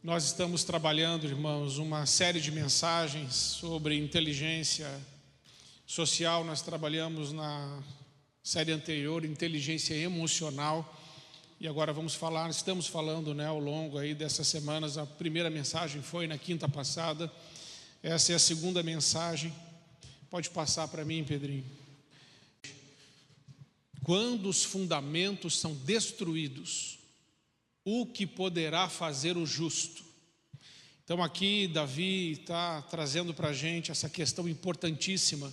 Nós estamos trabalhando, irmãos, uma série de mensagens sobre inteligência social. Nós trabalhamos na série anterior, inteligência emocional, e agora estamos falando, ao longo aí dessas semanas. A primeira mensagem foi na quinta passada, essa é a segunda mensagem. Pode passar para mim, Pedrinho. Quando os fundamentos são destruídos, o que poderá fazer o justo? Então aqui Davi está trazendo para a gente essa questão importantíssima.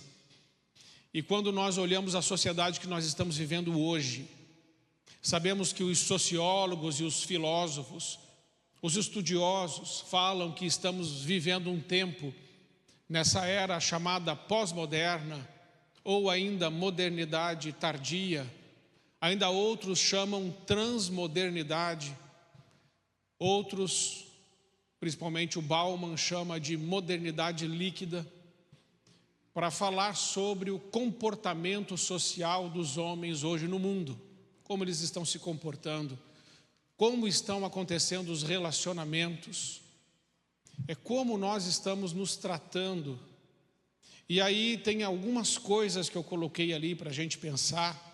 E quando nós olhamos a sociedade que nós estamos vivendo hoje, sabemos que os sociólogos e os filósofos, os estudiosos falam que estamos vivendo um tempo, nessa era chamada pós-moderna, ou ainda modernidade tardia. Ainda outros chamam transmodernidade, outros, principalmente o Bauman, chama de modernidade líquida, para falar sobre o comportamento social dos homens hoje no mundo, como eles estão se comportando, como estão acontecendo os relacionamentos, como nós estamos nos tratando. E aí tem algumas coisas que eu coloquei ali para a gente pensar,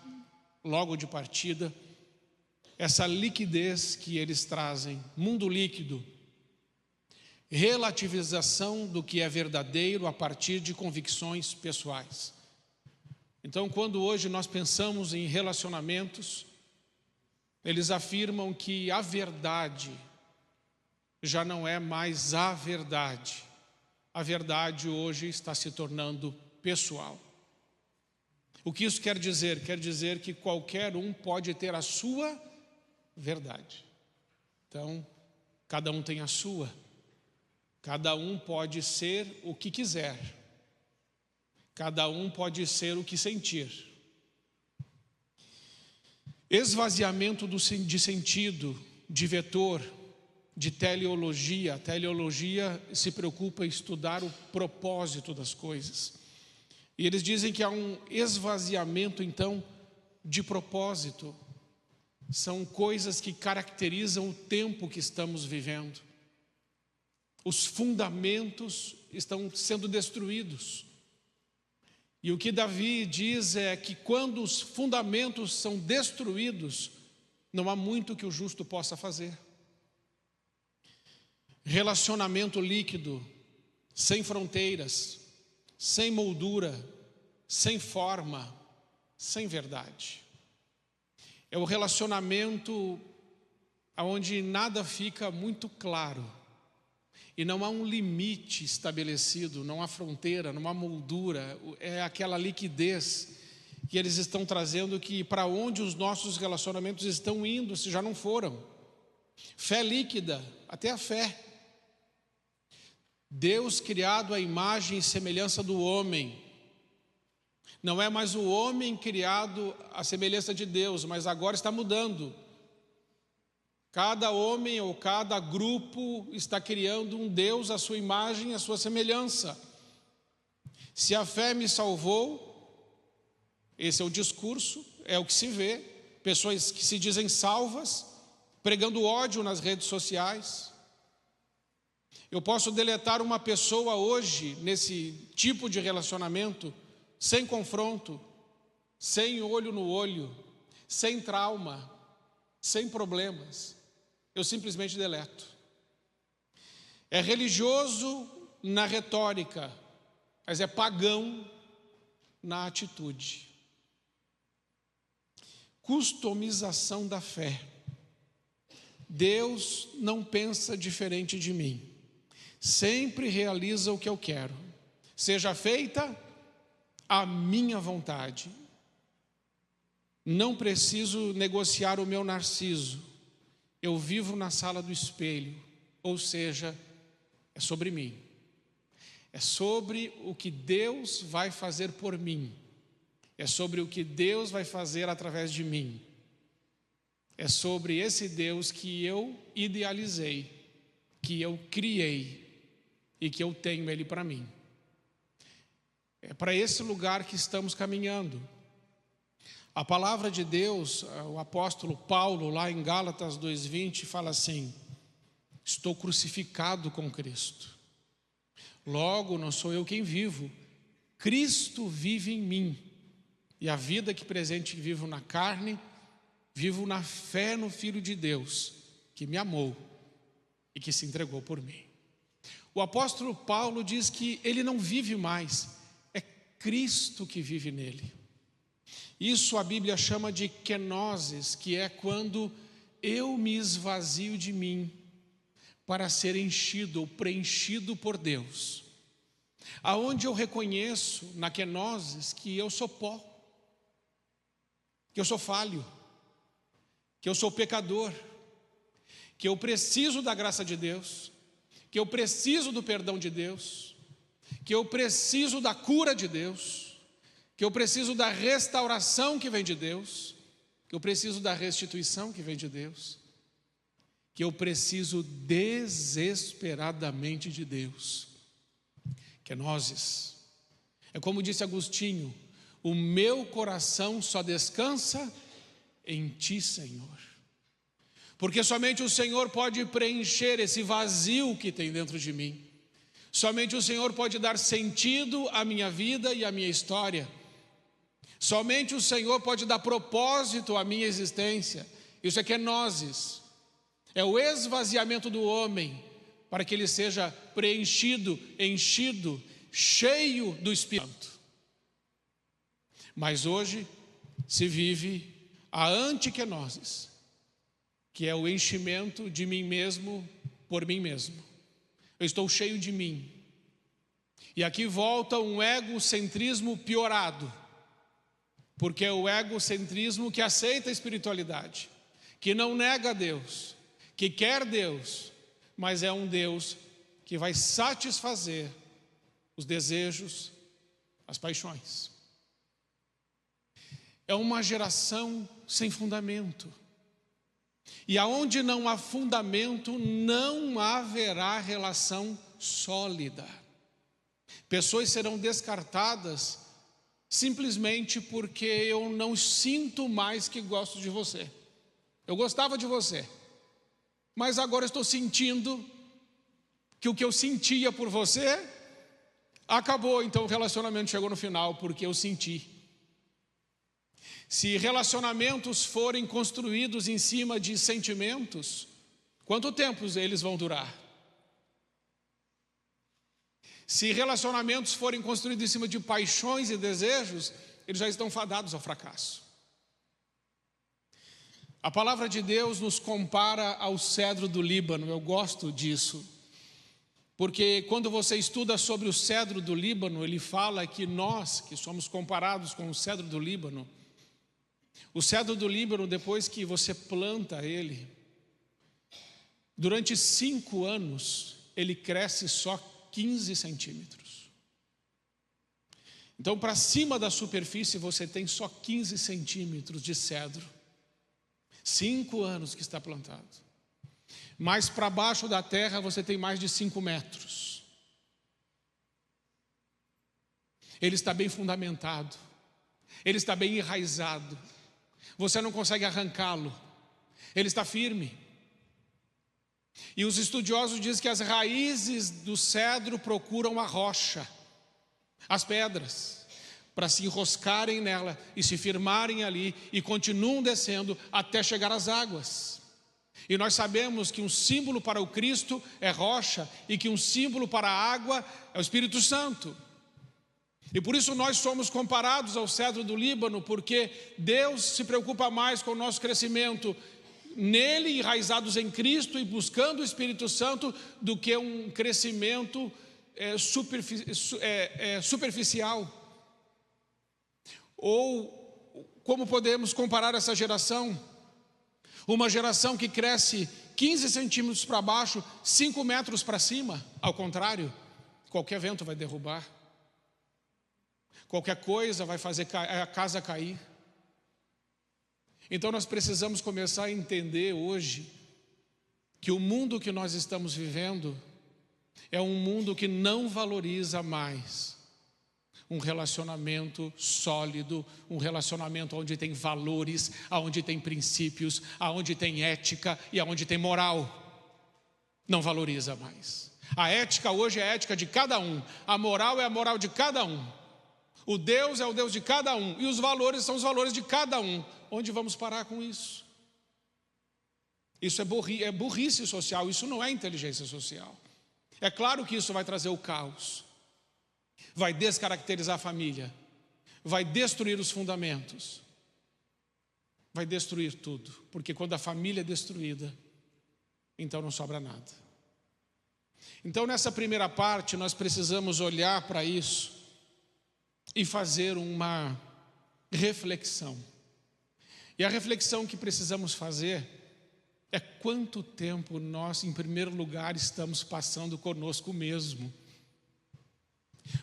logo de partida. Essa liquidez que eles trazem, mundo líquido, relativização do que é verdadeiro a partir de convicções pessoais. Então, quando hoje nós pensamos em relacionamentos, eles afirmam que a verdade já não é mais a verdade. A verdade hoje está se tornando pessoal. O que isso quer dizer? Quer dizer que qualquer um pode ter a sua verdade. Então, cada um tem a sua. Cada um pode ser o que quiser. Cada um pode ser o que sentir. Esvaziamento de sentido, de vetor, de teleologia. A teleologia se preocupa em estudar o propósito das coisas. E eles dizem que há um esvaziamento, então, de propósito. São coisas que caracterizam o tempo que estamos vivendo. Os fundamentos estão sendo destruídos. E o que Davi diz é que quando os fundamentos são destruídos, não há muito que o justo possa fazer. Relacionamento líquido, sem fronteiras, sem moldura, sem forma, sem verdade. É o relacionamento onde nada fica muito claro. E não há um limite estabelecido, não há fronteira, não há moldura. É aquela liquidez que eles estão trazendo, que para onde os nossos relacionamentos estão indo, se já não foram. Fé líquida, até a fé. Deus criado à imagem e semelhança do homem. Não é mais o homem criado à semelhança de Deus, mas agora está mudando. Cada homem ou cada grupo está criando um Deus à sua imagem e à sua semelhança. Se a fé me salvou, esse é o discurso, é o que se vê. Pessoas que se dizem salvas, pregando ódio nas redes sociais. Eu posso deletar uma pessoa hoje, nesse tipo de relacionamento, sem confronto, sem olho no olho, sem trauma, sem problemas. Eu simplesmente deleto. É religioso na retórica, mas é pagão na atitude. Customização da fé. Deus não pensa diferente de mim. Sempre realiza o que eu quero. Seja feita a minha vontade. Não preciso negociar o meu narciso. Eu vivo na sala do espelho, ou seja, é sobre mim. É sobre o que Deus vai fazer por mim. É sobre o que Deus vai fazer através de mim. É sobre esse Deus que eu idealizei, que eu criei e que eu tenho Ele para mim. É para esse lugar que estamos caminhando. A palavra de Deus, o apóstolo Paulo, lá em Gálatas 2:20, fala assim: Estou crucificado com Cristo. Logo, não sou eu quem vivo, Cristo vive em mim. E a vida que presente vivo na carne, vivo na fé no Filho de Deus, que me amou e que se entregou por mim. O apóstolo Paulo diz que ele não vive mais, é Cristo que vive nele. Isso a Bíblia chama de kenosis, que é quando eu me esvazio de mim para ser enchido ou preenchido por Deus. Aonde eu reconheço na kenosis que eu sou pó, que eu sou falho, que eu sou pecador, que eu preciso da graça de Deus, que eu preciso do perdão de Deus, que eu preciso da cura de Deus, que eu preciso da restauração que vem de Deus, que eu preciso da restituição que vem de Deus, que eu preciso desesperadamente de Deus. Kenosis. É como disse Agostinho: o meu coração só descansa em Ti, Senhor. Porque somente o Senhor pode preencher esse vazio que tem dentro de mim. Somente o Senhor pode dar sentido à minha vida e à minha história. Somente o Senhor pode dar propósito à minha existência. Isso é kenosis. É o esvaziamento do homem para que ele seja preenchido, enchido, cheio do Espírito Santo. Mas hoje se vive a antikenosis, que é o enchimento de mim mesmo por mim mesmo. Eu estou cheio de mim. E aqui volta um egocentrismo piorado, porque é o egocentrismo que aceita a espiritualidade, que não nega a Deus, que quer Deus, mas é um Deus que vai satisfazer os desejos, as paixões. É uma geração sem fundamento. E aonde não há fundamento, não haverá relação sólida. Pessoas serão descartadas simplesmente porque eu não sinto mais que gosto de você. Eu gostava de você, mas agora estou sentindo que o que eu sentia por você acabou, então o relacionamento chegou no final porque eu senti. Se relacionamentos forem construídos em cima de sentimentos, quanto tempo eles vão durar? Se relacionamentos forem construídos em cima de paixões e desejos, eles já estão fadados ao fracasso. A palavra de Deus nos compara ao cedro do Líbano. Eu gosto disso, porque quando você estuda sobre o cedro do Líbano, ele fala que nós, que somos comparados com o cedro do Líbano, o cedro do Líbano, depois que você planta ele, durante 5 anos, ele cresce só 15 centímetros. Então, para cima da superfície, você tem só 15 centímetros de cedro. 5 anos que está plantado. Mas para baixo da terra, você tem mais de 5 metros. Ele está bem fundamentado. Ele está bem enraizado. Você não consegue arrancá-lo. Ele está firme. E os estudiosos dizem que as raízes do cedro procuram a rocha, as pedras, para se enroscarem nela e se firmarem ali e continuam descendo até chegar às águas. E nós sabemos que um símbolo para o Cristo é rocha e que um símbolo para a água é o Espírito Santo. E por isso nós somos comparados ao cedro do Líbano, porque Deus se preocupa mais com o nosso crescimento nele, enraizados em Cristo e buscando o Espírito Santo, do que um crescimento superficial. Ou como podemos comparar essa geração? Uma geração que cresce 15 centímetros para baixo, 5 metros para cima. Ao contrário, qualquer vento vai derrubar. Qualquer coisa vai fazer a casa cair. Então nós precisamos começar a entender hoje que o mundo que nós estamos vivendo é um mundo que não valoriza mais um relacionamento sólido, um relacionamento onde tem valores, onde tem princípios, onde tem ética e onde tem moral. não valoriza mais. A ética hoje é a ética de cada um, a moral é a moral de cada um, o Deus é o Deus de cada um, e os valores são os valores de cada um. Onde vamos parar com isso? Isso é burrice social, isso não é inteligência social. É claro que isso vai trazer o caos, vai descaracterizar a família, vai destruir os fundamentos, vai destruir tudo, porque quando a família é destruída, então não sobra nada. Então nessa primeira parte nós precisamos olhar para isso e fazer uma reflexão. E a reflexão que precisamos fazer é quanto tempo nós, em primeiro lugar, estamos passando conosco mesmo.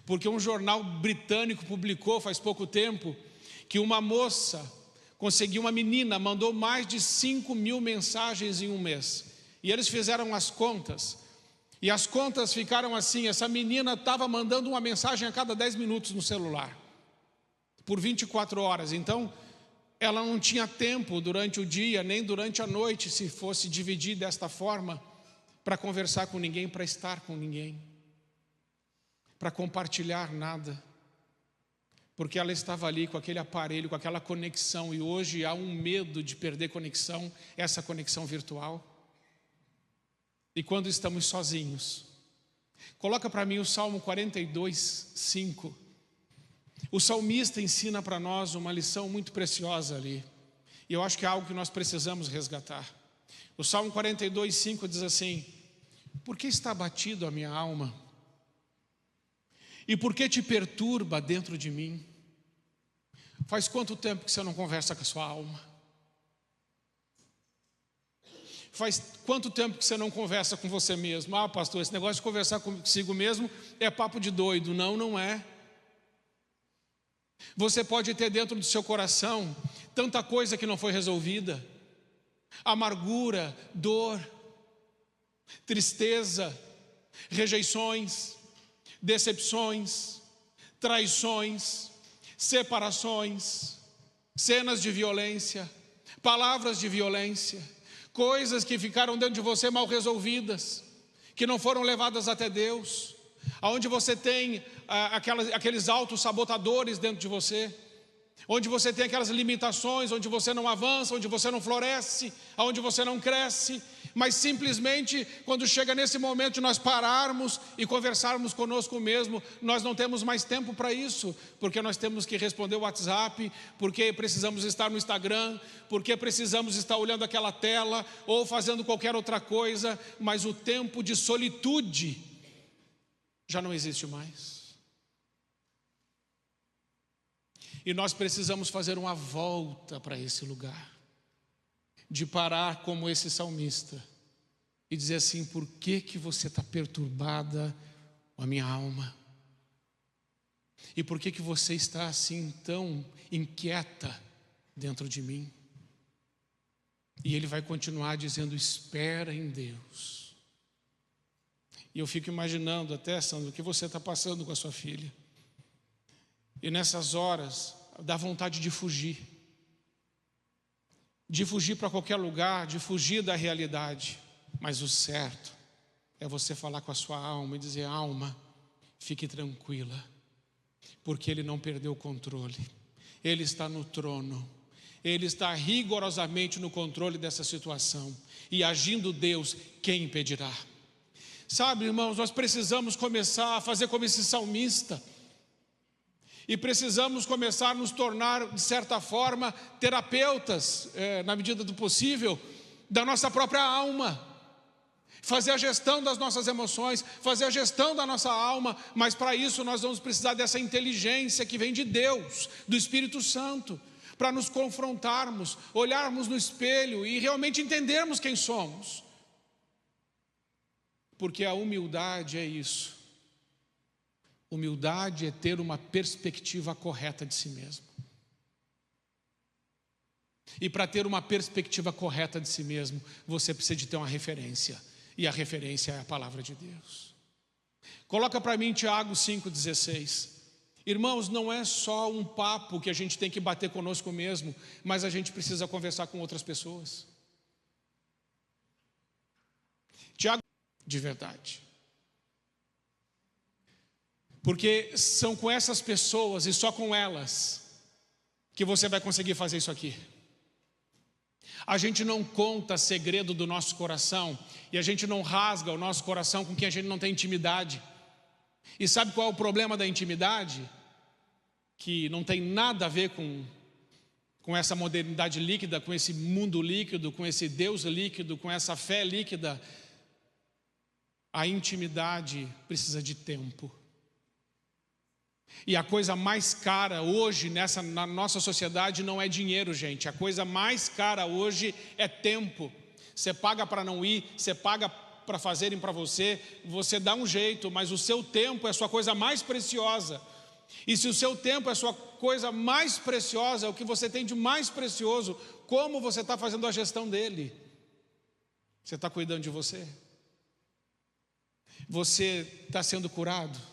Porque um jornal britânico publicou faz pouco tempo que uma moça conseguiu, uma menina, mandou mais de 5.000 mensagens em um mês. E eles fizeram as contas. E as contas ficaram assim, essa menina estava mandando uma mensagem a cada 10 minutos no celular. Por 24 horas. Então, ela não tinha tempo durante o dia, nem durante a noite, se fosse dividir desta forma, para conversar com ninguém, para estar com ninguém, para compartilhar nada, porque ela estava ali com aquele aparelho, com aquela conexão, e hoje há um medo de perder conexão, essa conexão virtual. E quando estamos sozinhos, coloca para mim o Salmo 42, 5. O salmista ensina para nós uma lição muito preciosa ali, e eu acho que é algo que nós precisamos resgatar. O Salmo 42, 5 diz assim: por que está abatido a minha alma? E por que te perturba dentro de mim? Faz quanto tempo que você não conversa com a sua alma? Faz quanto tempo que você não conversa com você mesmo? Ah, pastor, esse negócio de conversar consigo mesmo é papo de doido. Não, não é. Você pode ter dentro do seu coração tanta coisa que não foi resolvida: amargura, dor, tristeza, rejeições, decepções, traições, separações, cenas de violência, palavras de violência, coisas que ficaram dentro de você mal resolvidas, que não foram levadas até Deus, aonde você tem aqueles autossabotadores dentro de você, onde você tem aquelas limitações, onde você não avança, onde você não floresce, onde você não cresce. Mas simplesmente quando chega nesse momento de nós pararmos e conversarmos conosco mesmo, nós não temos mais tempo para isso, porque nós temos que responder o WhatsApp, porque precisamos estar no Instagram, porque precisamos estar olhando aquela tela ou fazendo qualquer outra coisa, mas o tempo de solitude já não existe mais. E nós precisamos fazer uma volta para esse lugar, de parar como esse salmista e dizer assim: por que você está perturbada, a minha alma? E por que você está assim tão inquieta dentro de mim? E ele vai continuar dizendo: espera em Deus. E eu fico imaginando até, Sandro, o que você está passando com a sua filha. E nessas horas dá vontade de fugir para qualquer lugar, de fugir da realidade. Mas o certo é você falar com a sua alma e dizer: alma, fique tranquila, porque Ele não perdeu o controle, Ele está no trono, Ele está rigorosamente no controle dessa situação, e agindo Deus, quem impedirá? Sabe, irmãos, nós precisamos começar a fazer como esse salmista, e precisamos começar a nos tornar, de certa forma, terapeutas, na medida do possível, da nossa própria alma. Fazer a gestão das nossas emoções, fazer a gestão da nossa alma. Mas para isso nós vamos precisar dessa inteligência que vem de Deus, do Espírito Santo, para nos confrontarmos, olharmos no espelho e realmente entendermos quem somos. Porque a humildade é isso. Humildade é ter uma perspectiva correta de si mesmo. E para ter uma perspectiva correta de si mesmo, você precisa de ter uma referência. E a referência é a palavra de Deus. Coloca para mim Tiago 5,16. Irmãos, não é só um papo que a gente tem que bater conosco mesmo, mas a gente precisa conversar com outras pessoas. de verdade. Porque são com essas pessoas e só com elas que você vai conseguir fazer isso aqui. A gente não conta segredo do nosso coração e a gente não rasga o nosso coração com quem a gente não tem intimidade. E sabe qual é o problema da intimidade? Que não tem nada a ver com essa modernidade líquida, com esse mundo líquido, com esse Deus líquido, com essa fé líquida. A intimidade precisa de tempo. E a coisa mais cara hoje na nossa sociedade não é dinheiro, gente. A coisa mais cara hoje é tempo. Você paga para não ir, você paga para fazerem para você, você dá um jeito, mas o seu tempo é a sua coisa mais preciosa. E se o seu tempo é a sua coisa mais preciosa, é o que você tem de mais precioso, como você está fazendo a gestão dele? Você está cuidando de você? Você está sendo curado?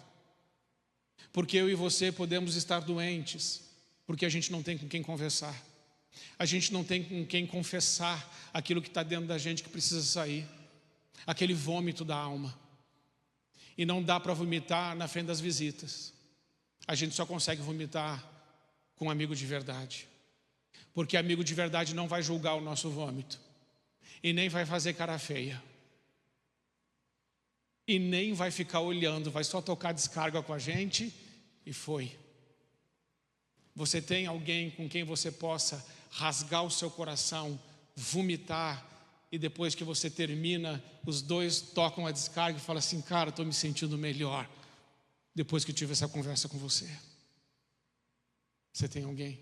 Porque eu e você podemos estar doentes, porque a gente não tem com quem conversar. A gente não tem com quem confessar aquilo que está dentro da gente que precisa sair. Aquele vômito da alma. E não dá para vomitar na frente das visitas. A gente só consegue vomitar com um amigo de verdade. Porque amigo de verdade não vai julgar o nosso vômito. E nem vai fazer cara feia. E nem vai ficar olhando, vai só tocar descarga com a gente e foi. Você tem alguém com quem você possa rasgar o seu coração, vomitar, e depois que você termina, os dois tocam a descarga e falam assim: cara, estou me sentindo melhor depois que eu tive essa conversa com você. Você tem alguém?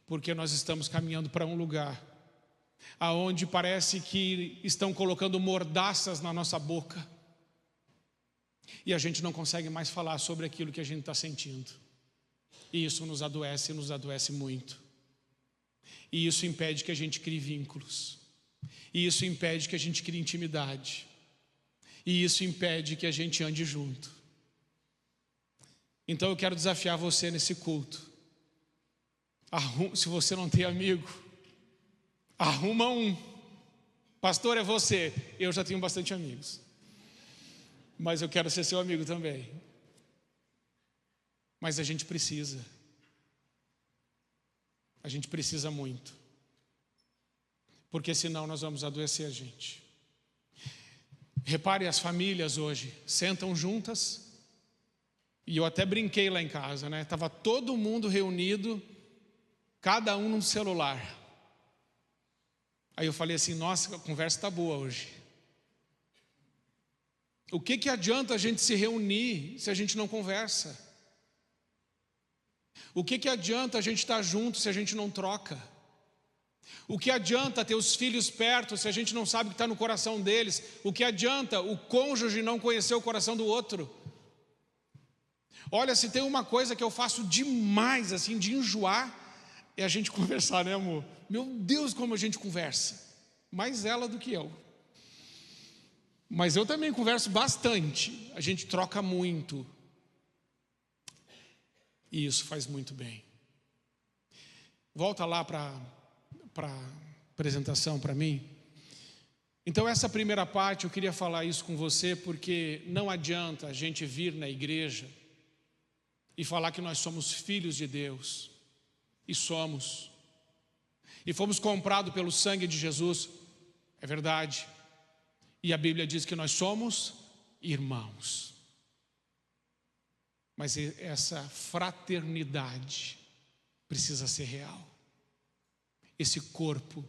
Porque nós estamos caminhando para um lugar aonde parece que estão colocando mordaças na nossa boca e a gente não consegue mais falar sobre aquilo que a gente está sentindo. E isso nos adoece muito. E isso impede que a gente crie vínculos. E isso impede que a gente crie intimidade. E isso impede que a gente ande junto. Então eu quero desafiar você nesse culto. Se você não tem amigo, arruma um. Pastor, é você. Eu já tenho bastante amigos, mas eu quero ser seu amigo também. Mas a gente precisa muito, porque senão nós vamos adoecer a gente. Repare, as famílias hoje sentam juntas, e eu até brinquei lá em casa, né? Estava todo mundo reunido, cada um num celular. Aí eu falei assim: nossa, a conversa está boa hoje. O que adianta a gente se reunir se a gente não conversa? O que adianta a gente estar junto se a gente não troca? O que adianta ter os filhos perto se a gente não sabe o que está no coração deles? O que adianta o cônjuge não conhecer o coração do outro? Olha, se tem uma coisa que eu faço demais, assim, de enjoar, é a gente conversar, né, amor? Meu Deus, como a gente conversa. Mais ela do que eu. Mas eu também converso bastante. A gente troca muito. E isso faz muito bem. Volta lá para a apresentação para mim. Então essa primeira parte eu queria falar isso com você, porque não adianta a gente vir na igreja e falar que nós somos filhos de Deus. E somos. E fomos comprados pelo sangue de Jesus. É verdade. E a Bíblia diz que nós somos irmãos. Mas essa fraternidade precisa ser real. Esse corpo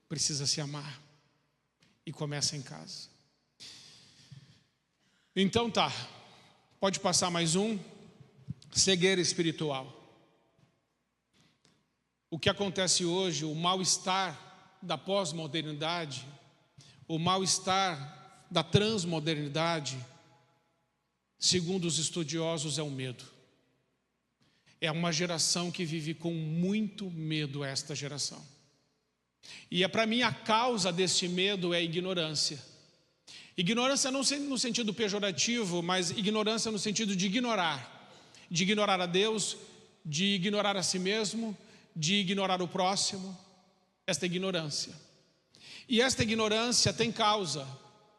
precisa se amar. E começa em casa. Então tá. Pode passar mais um. Cegueira espiritual. O que acontece hoje, o mal-estar da pós-modernidade, o mal-estar da transmodernidade, segundo os estudiosos, é o medo. É uma geração que vive com muito medo, esta geração. E para mim a causa desse medo é a ignorância. Ignorância não no sentido pejorativo, mas ignorância no sentido de ignorar. De ignorar a Deus, de ignorar a si mesmo, de ignorar o próximo. Esta ignorância. E esta ignorância tem causa.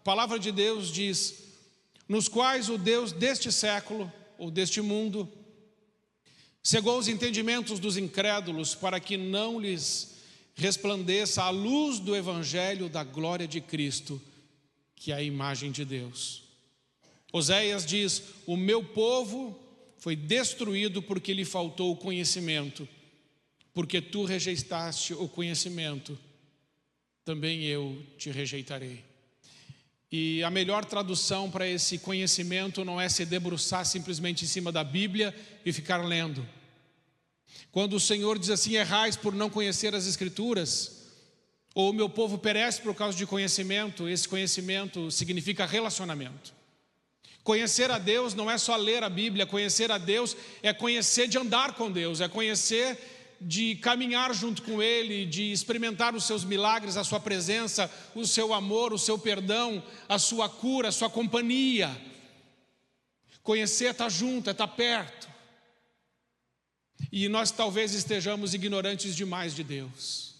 A palavra de Deus diz: nos quais o Deus deste século, ou deste mundo, cegou os entendimentos dos incrédulos, para que não lhes resplandeça a luz do evangelho da glória de Cristo, que é a imagem de Deus. Oséias diz: o meu povo foi destruído porque lhe faltou o conhecimento. Porque tu rejeitaste o conhecimento, também eu te rejeitarei. E a melhor tradução para esse conhecimento não é se debruçar simplesmente em cima da Bíblia e ficar lendo. Quando o Senhor diz assim: errais por não conhecer as Escrituras, ou o meu povo perece por causa de conhecimento, esse conhecimento significa relacionamento. Conhecer a Deus não é só ler a Bíblia, conhecer a Deus é conhecer de andar com Deus, é conhecer de caminhar junto com Ele, de experimentar os seus milagres, a sua presença, o seu amor, o seu perdão, a sua cura, a sua companhia. Conhecer é estar junto, é estar perto. E nós talvez estejamos ignorantes demais de Deus.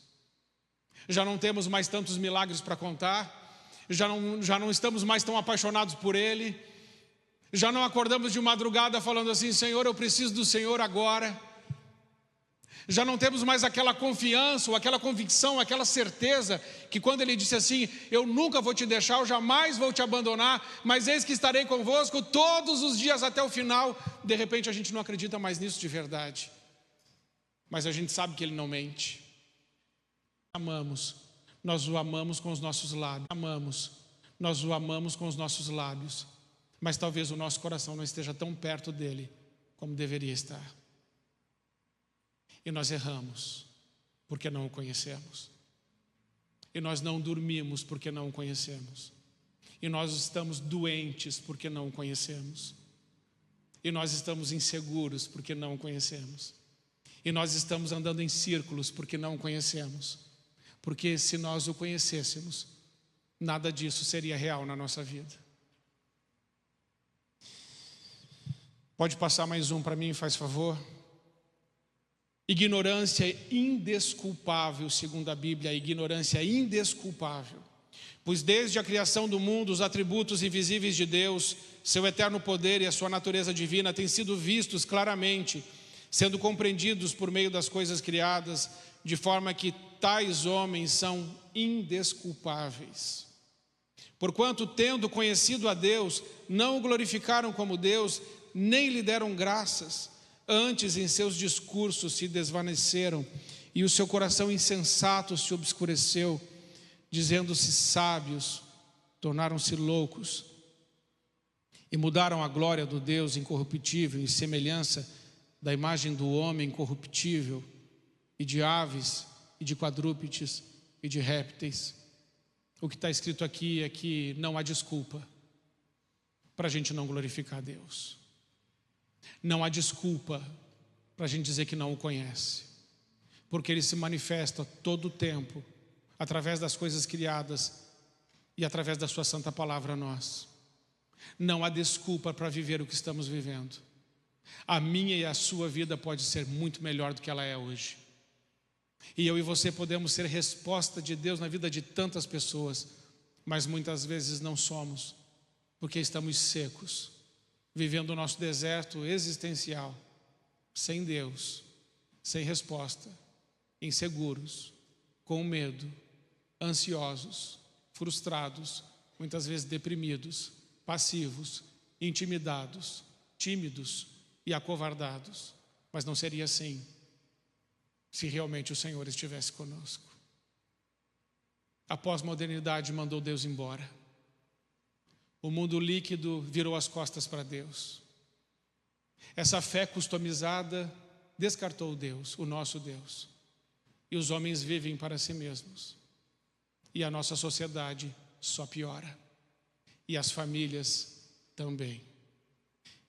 Já não temos mais tantos milagres para contar, já não estamos mais tão apaixonados por Ele, já não acordamos de madrugada falando assim: Senhor, eu preciso do Senhor agora. Já não temos mais aquela confiança, ou aquela convicção, aquela certeza, que quando Ele disse assim: eu nunca vou te deixar, eu jamais vou te abandonar, mas eis que estarei convosco todos os dias até o final. De repente a gente não acredita mais nisso de verdade, mas a gente sabe que Ele não mente. Amamos, nós o amamos com os nossos lábios, nós o amamos com os nossos lábios, mas talvez o nosso coração não esteja tão perto dEle como deveria estar. E nós erramos porque não o conhecemos. E nós não dormimos porque não o conhecemos. E nós estamos doentes porque não o conhecemos. E nós estamos inseguros porque não o conhecemos. E nós estamos andando em círculos porque não o conhecemos. Porque se nós o conhecêssemos, nada disso seria real na nossa vida. Pode passar mais um para mim, faz favor. Ignorância indesculpável, segundo a Bíblia, a ignorância indesculpável. Pois desde a criação do mundo, os atributos invisíveis de Deus, seu eterno poder e a sua natureza divina têm sido vistos claramente, sendo compreendidos por meio das coisas criadas, de forma que tais homens são indesculpáveis. Porquanto, tendo conhecido a Deus, não o glorificaram como Deus, nem lhe deram graças. Antes, em seus discursos se desvaneceram, e o seu coração insensato se obscureceu, dizendo-se sábios, tornaram-se loucos, e mudaram a glória do Deus incorruptível em semelhança da imagem do homem corruptível, e de aves, e de quadrúpedes, e de répteis. O que está escrito aqui é que não há desculpa para a gente não glorificar a Deus. Não há desculpa para a gente dizer que não o conhece, porque Ele se manifesta todo o tempo, através das coisas criadas e através da sua santa palavra a nós. Não há desculpa para viver o que estamos vivendo. A minha e a sua vida pode ser muito melhor do que ela é hoje. E eu e você podemos ser resposta de Deus na vida de tantas pessoas, mas muitas vezes não somos, porque estamos secos, vivendo o nosso deserto existencial, sem Deus, sem resposta, inseguros, com medo, ansiosos, frustrados, muitas vezes deprimidos, passivos, intimidados, tímidos e acovardados. Mas não seria assim se realmente o Senhor estivesse conosco. A pós-modernidade mandou Deus embora. O mundo líquido virou as costas para Deus. Essa fé customizada descartou Deus, o nosso Deus. E os homens vivem para si mesmos. E a nossa sociedade só piora. E as famílias também.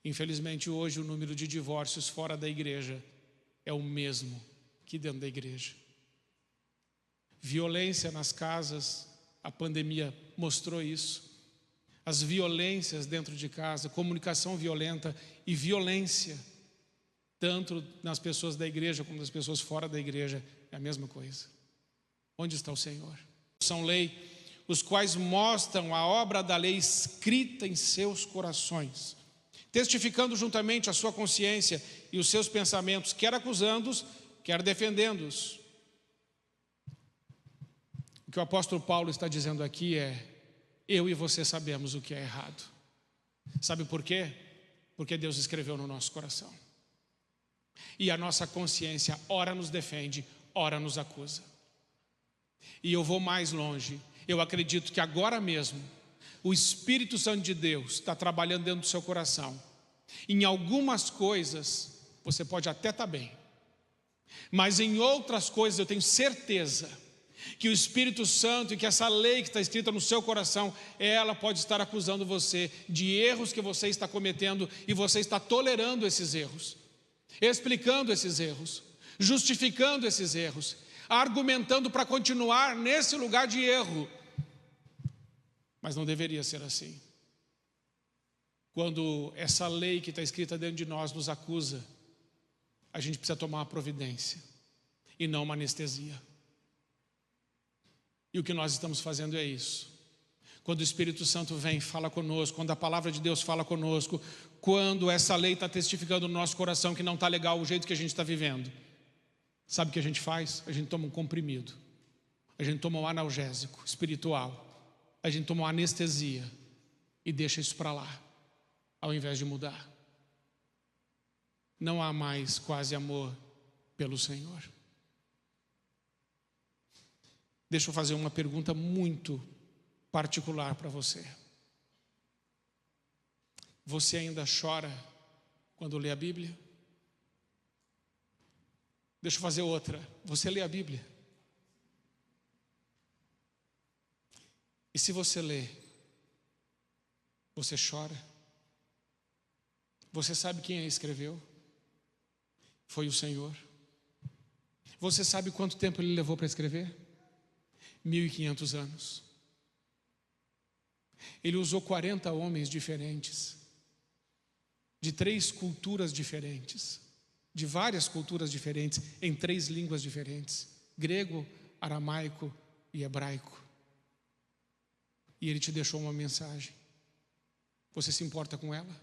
Infelizmente, hoje o número de divórcios fora da igreja é o mesmo que dentro da igreja. Violência nas casas, a pandemia mostrou isso. As violências dentro de casa, comunicação violenta e violência, tanto nas pessoas da igreja como nas pessoas fora da igreja, é a mesma coisa. Onde está o Senhor? São lei, os quais mostram a obra da lei escrita em seus corações, testificando juntamente a sua consciência e os seus pensamentos, quer acusando-os, quer defendendo-os. O que o apóstolo Paulo está dizendo aqui é: eu e você sabemos o que é errado. Sabe por quê? Porque Deus escreveu no nosso coração. E a nossa consciência ora nos defende, ora nos acusa. E eu vou mais longe. Eu acredito que agora mesmo o Espírito Santo de Deus está trabalhando dentro do seu coração. Em algumas coisas você pode até estar bem, mas em outras coisas eu tenho certeza que o Espírito Santo e que essa lei que está escrita no seu coração, ela pode estar acusando você de erros que você está cometendo, e você está tolerando esses erros, explicando esses erros, justificando esses erros, argumentando para continuar nesse lugar de erro. Mas não deveria ser assim. Quando essa lei que está escrita dentro de nós nos acusa, a gente precisa tomar uma providência e não uma anestesia. E o que nós estamos fazendo é isso. Quando o Espírito Santo vem e fala conosco, quando a palavra de Deus fala conosco, quando essa lei está testificando no nosso coração que não está legal o jeito que a gente está vivendo, sabe o que a gente faz? A gente toma um comprimido, a gente toma um analgésico espiritual, a gente toma uma anestesia e deixa isso para lá, ao invés de mudar. Não há mais quase amor pelo Senhor. Deixa eu fazer uma pergunta muito particular para você. Você ainda chora quando lê a Bíblia? Deixa eu fazer outra. Você lê a Bíblia? E se você lê, você chora? Você sabe quem a escreveu? Foi o Senhor. Você sabe quanto tempo ele levou para escrever? 1500 anos. Ele usou 40 homens diferentes, de 3 culturas diferentes, de várias culturas diferentes, em 3 línguas diferentes: grego, aramaico e hebraico. E ele te deixou uma mensagem. Você se importa com ela?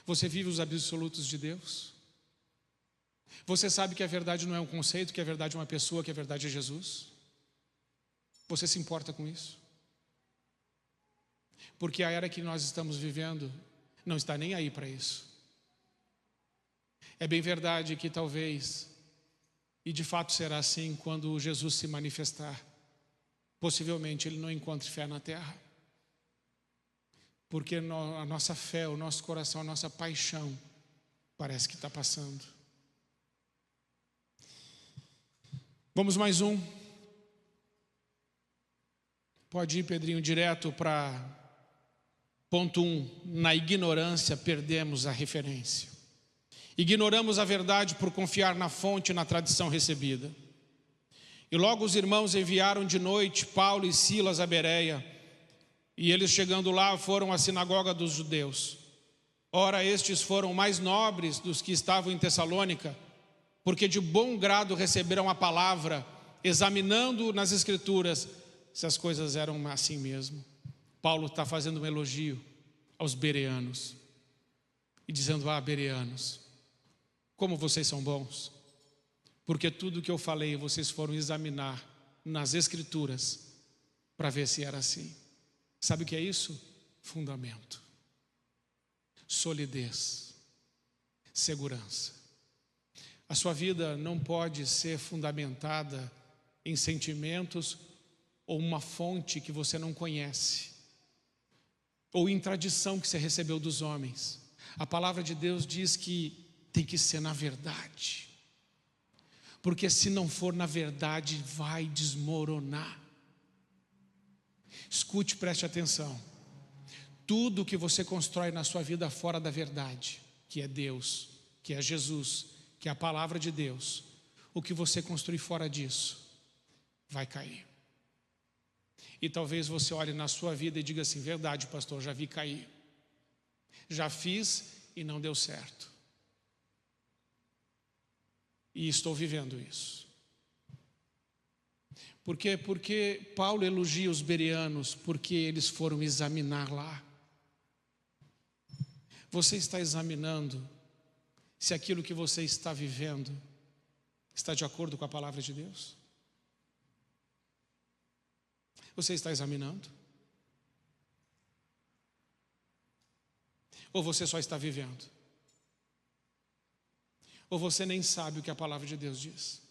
Você vive os absolutos de Deus? Você sabe que a verdade não é um conceito, que a verdade é uma pessoa, que a verdade é Jesus? Você se importa com isso? Porque a era que nós estamos vivendo não está nem aí para isso. É bem verdade que talvez, e de fato será assim, quando Jesus se manifestar, possivelmente ele não encontre fé na terra. Porque a nossa fé, o nosso coração, a nossa paixão parece que está passando. Vamos mais um. Pode ir, Pedrinho, direto para ponto 1. Na ignorância perdemos a referência. Ignoramos a verdade por confiar na fonte e na tradição recebida. E logo os irmãos enviaram de noite Paulo e Silas a Bereia, e eles chegando lá foram à sinagoga dos judeus. Ora, estes foram mais nobres dos que estavam em Tessalônica, porque de bom grado receberam a palavra, examinando nas escrituras se as coisas eram assim mesmo. Paulo está fazendo um elogio aos bereanos e dizendo: bereanos, como vocês são bons, porque tudo que eu falei vocês foram examinar nas escrituras para ver se era assim. Sabe o que é isso? Fundamento, solidez, segurança. A sua vida não pode ser fundamentada em sentimentos ou uma fonte que você não conhece, ou em tradição que você recebeu dos homens. A palavra de Deus diz que tem que ser na verdade, porque se não for na verdade vai desmoronar. Escute, preste atenção. Tudo que você constrói na sua vida fora da verdade, que é Deus, que é Jesus, que é a palavra de Deus, o que você construir fora disso vai cair. E talvez você olhe na sua vida e diga assim: verdade, pastor, já vi cair, já fiz e não deu certo, e estou vivendo isso. Por quê? Porque Paulo elogia os bereanos, porque eles foram examinar lá. Você está examinando se aquilo que você está vivendo está de acordo com a palavra de Deus? Você está examinando? Ou você só está vivendo? Ou você nem sabe o que a palavra de Deus diz?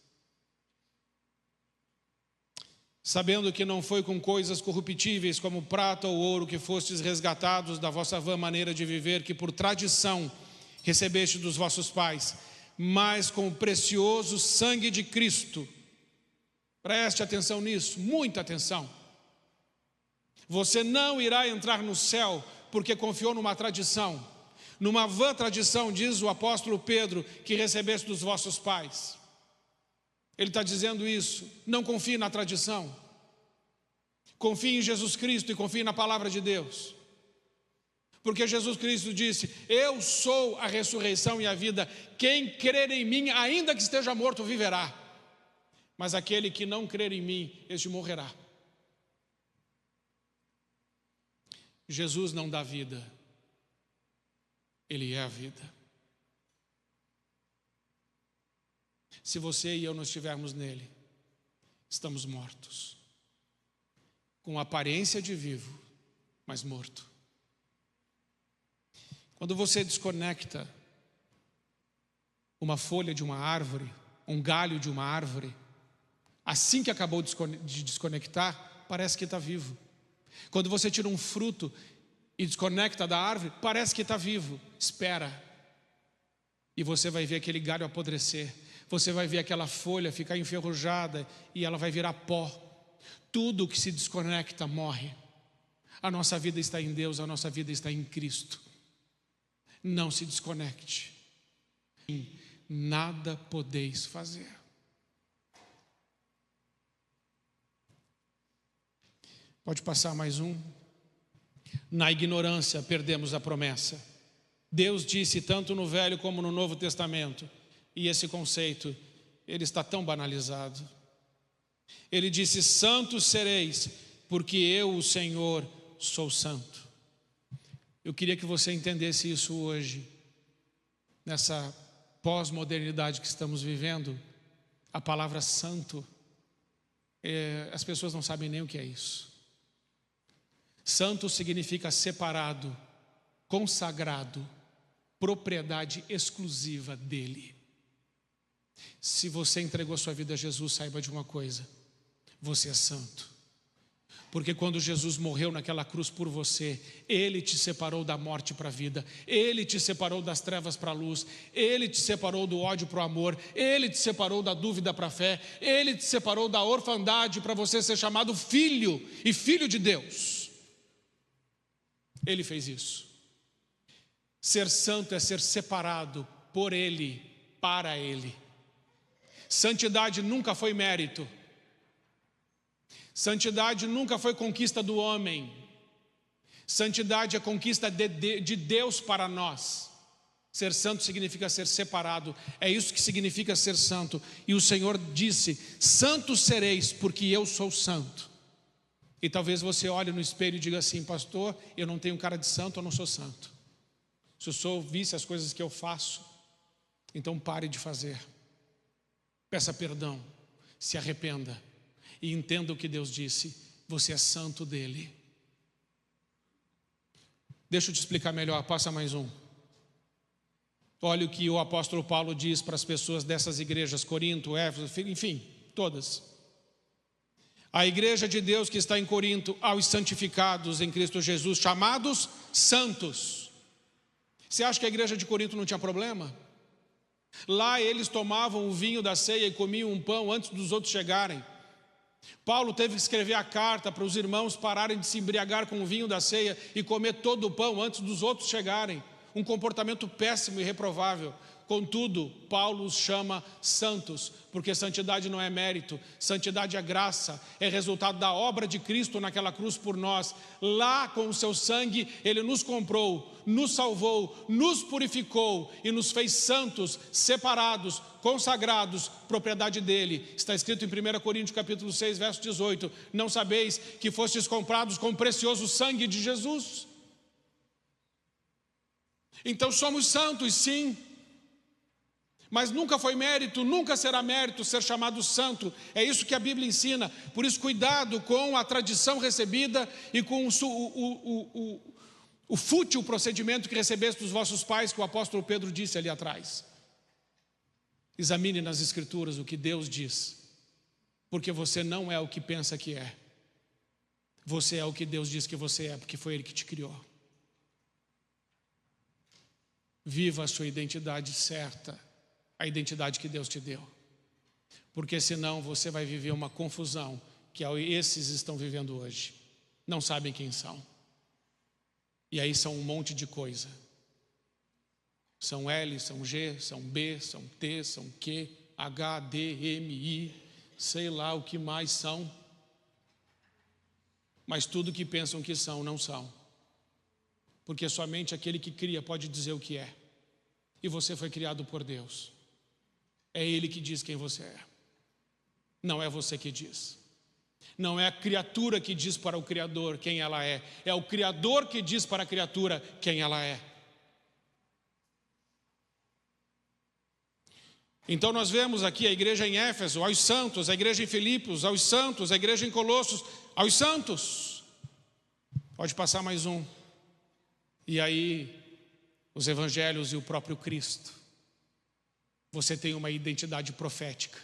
Sabendo que não foi com coisas corruptíveis como prata ou ouro que fostes resgatados da vossa vã maneira de viver, que por tradição recebeste dos vossos pais, mas com o precioso sangue de Cristo. Preste atenção nisso, muita atenção. Você não irá entrar no céu porque confiou numa tradição, numa vã tradição, diz o apóstolo Pedro, que recebeste dos vossos pais. Ele está dizendo isso. Não confie na tradição. Confie em Jesus Cristo e confie na palavra de Deus. Porque Jesus Cristo disse: eu sou a ressurreição e a vida. Quem crer em mim, ainda que esteja morto, viverá. Mas aquele que não crer em mim, este morrerá. Jesus não dá vida. Ele é a vida. Se você e eu não estivermos nele, estamos mortos, com aparência de vivo, mas morto. Quando você desconecta uma folha de uma árvore, um galho de uma árvore, assim que acabou de desconectar, parece que está vivo. Quando você tira um fruto e desconecta da árvore, parece que está vivo. Espera, e você vai ver aquele galho apodrecer. Você vai ver aquela folha ficar enferrujada e ela vai virar pó. Tudo que se desconecta morre. A nossa vida está em Deus, a nossa vida está em Cristo. Não se desconecte. Nada podeis fazer. Pode passar mais um. Na ignorância perdemos a promessa. Deus disse tanto no Velho como no Novo Testamento. E esse conceito, ele está tão banalizado. Ele disse: santos sereis, porque eu, o Senhor, sou santo. Eu queria que você entendesse isso hoje. Nessa pós-modernidade que estamos vivendo, a palavra santo, as pessoas não sabem nem o que é isso. Santo significa separado, consagrado, propriedade exclusiva dele. Se você entregou sua vida a Jesus, saiba de uma coisa: você é santo. Porque quando Jesus morreu naquela cruz por você, Ele te separou da morte para a vida, Ele te separou das trevas para a luz, Ele te separou do ódio para o amor, Ele te separou da dúvida para a fé, Ele te separou da orfandade para você ser chamado filho e filho de Deus. Ele fez isso. Ser santo é ser separado por Ele, para Ele. Santidade nunca foi mérito. Santidade nunca foi conquista do homem. Santidade é conquista de Deus para nós. Ser santo significa ser separado. É isso que significa ser santo. E o Senhor disse: santos sereis, porque eu sou santo. E talvez você olhe no espelho e diga assim: pastor, eu não tenho cara de santo, eu não sou santo. Se o senhor visse as coisas que eu faço, então pare de fazer. Peça perdão, se arrependa e entenda o que Deus disse: você é santo dele. Deixa eu te explicar melhor, passa mais um. Olha o que o apóstolo Paulo diz para as pessoas dessas igrejas, Corinto, Éfeso, enfim, todas. A igreja de Deus que está em Corinto, aos santificados em Cristo Jesus, chamados santos. Você acha que a igreja de Corinto não tinha problema? Lá eles tomavam o vinho da ceia e comiam um pão antes dos outros chegarem. Paulo teve que escrever a carta para os irmãos pararem de se embriagar com o vinho da ceia e comer todo o pão antes dos outros chegarem. Um comportamento péssimo e reprovável. Contudo, Paulo os chama santos, porque santidade não é mérito, santidade é graça, é resultado da obra de Cristo naquela cruz por nós. Lá, com o seu sangue, Ele nos comprou, nos salvou, nos purificou e nos fez santos, separados, consagrados, propriedade dEle. Está escrito em 1 Coríntios capítulo 6, verso 18: não sabeis que fostes comprados com o precioso sangue de Jesus? Então somos santos, sim. Mas nunca foi mérito, nunca será mérito ser chamado santo. É isso que a Bíblia ensina. Por isso, cuidado com a tradição recebida e com o fútil procedimento que recebeste dos vossos pais, que o apóstolo Pedro disse ali atrás. Examine nas Escrituras o que Deus diz, porque você não é o que pensa que é. Você é o que Deus diz que você é, porque foi Ele que te criou. Viva a sua identidade certa, a identidade que Deus te deu, porque senão você vai viver uma confusão que esses estão vivendo hoje. Não sabem quem são, e aí são um monte de coisa. São L, são G, são B, são T, são Q, H, D, M, I, sei lá o que mais são, mas tudo que pensam que são, não são, porque somente aquele que cria pode dizer o que é, e você foi criado por Deus. É Ele que diz quem você é, não é você que diz. Não é a criatura que diz para o Criador quem ela é, é o Criador que diz para a criatura quem ela é. Então nós vemos aqui a igreja em Éfeso, aos santos, a igreja em Filipos, aos santos, a igreja em Colossos, aos santos. Pode passar mais um. E aí, os evangelhos e o próprio Cristo. Você tem uma identidade profética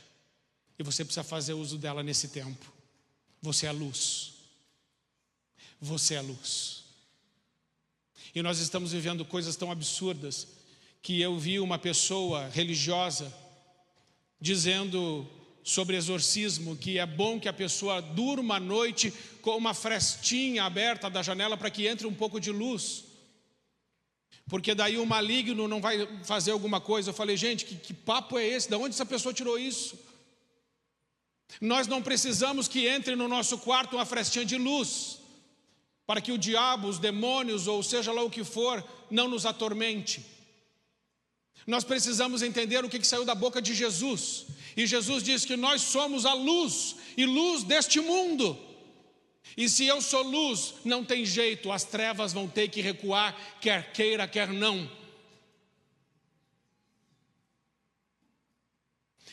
e você precisa fazer uso dela nesse tempo. Você é a luz. Você é a luz. E nós estamos vivendo coisas tão absurdas que eu vi uma pessoa religiosa dizendo sobre exorcismo que é bom que a pessoa durma à noite com uma frestinha aberta da janela para que entre um pouco de luz, porque daí o maligno não vai fazer alguma coisa. Eu falei, gente, que papo é esse? De onde essa pessoa tirou isso? Nós não precisamos que entre no nosso quarto uma frestinha de luz, para que o diabo, os demônios, ou seja lá o que for, não nos atormente. Nós precisamos entender o que saiu da boca de Jesus. E Jesus diz que nós somos a luz, e luz deste mundo. E se eu sou luz, não tem jeito, as trevas vão ter que recuar, quer queira, quer não.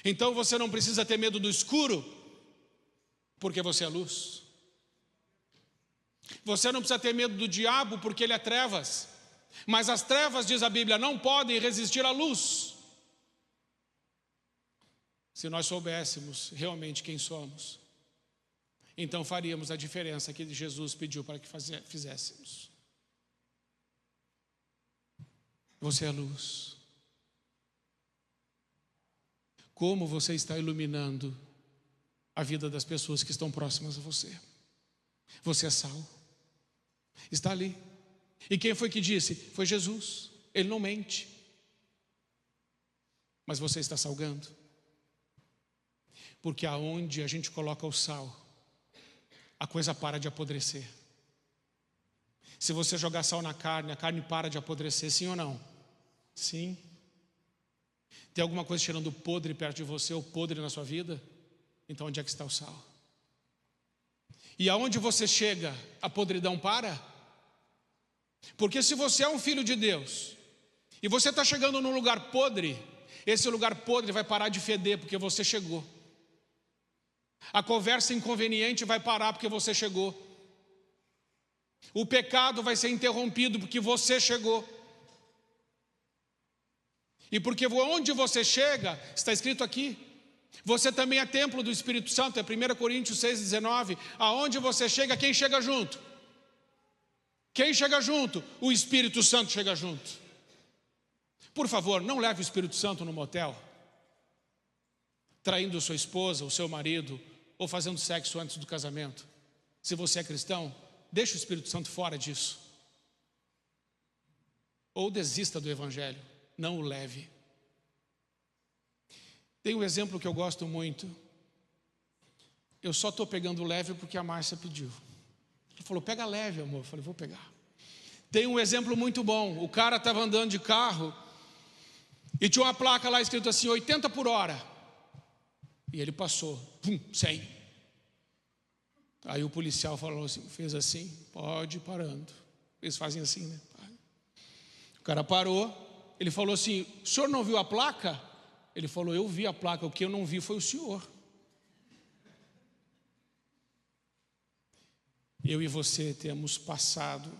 Então você não precisa ter medo do escuro, porque você é luz. Você não precisa ter medo do diabo, porque ele é trevas. Mas as trevas, diz a Bíblia, não podem resistir à luz. Se nós soubéssemos realmente quem somos, então faríamos a diferença que Jesus pediu para que fizéssemos. Você é luz. Como você está iluminando a vida das pessoas que estão próximas a você? Você é sal. Está ali. E quem foi que disse? Foi Jesus. Ele não mente. Mas você está salgando. Porque aonde a gente coloca o sal, a coisa para de apodrecer. Se você jogar sal na carne, a carne para de apodrecer, sim ou não? Sim. Tem alguma coisa tirando o podre perto de você, ou podre na sua vida? Então onde é que está o sal? E aonde você chega, a podridão para? Porque se você é um filho de Deus, e você está chegando num lugar podre, esse lugar podre vai parar de feder, porque você chegou. A conversa inconveniente vai parar porque você chegou. O pecado vai ser interrompido porque você chegou. E porque onde você chega, está escrito aqui, você também é templo do Espírito Santo, é 1 Coríntios 6,19. Aonde você chega, quem chega junto? Quem chega junto? O Espírito Santo chega junto. Por favor, não leve o Espírito Santo no motel, traindo sua esposa, o seu marido, ou fazendo sexo antes do casamento. Se você é cristão, deixe o Espírito Santo fora disso. Ou desista do Evangelho, não o leve. Tem um exemplo que eu gosto muito. Eu só estou pegando leve porque a Márcia pediu. Ela falou, pega leve, amor. Eu falei, vou pegar. Tem um exemplo muito bom. O cara estava andando de carro e tinha uma placa lá escrito assim, 80 por hora. E ele passou, 100. Aí o policial falou assim, fez assim, pode ir parando. Eles fazem assim, né? O cara parou, ele falou assim, o senhor não viu a placa? Ele falou, eu vi a placa, o que eu não vi foi o senhor. Eu e você temos passado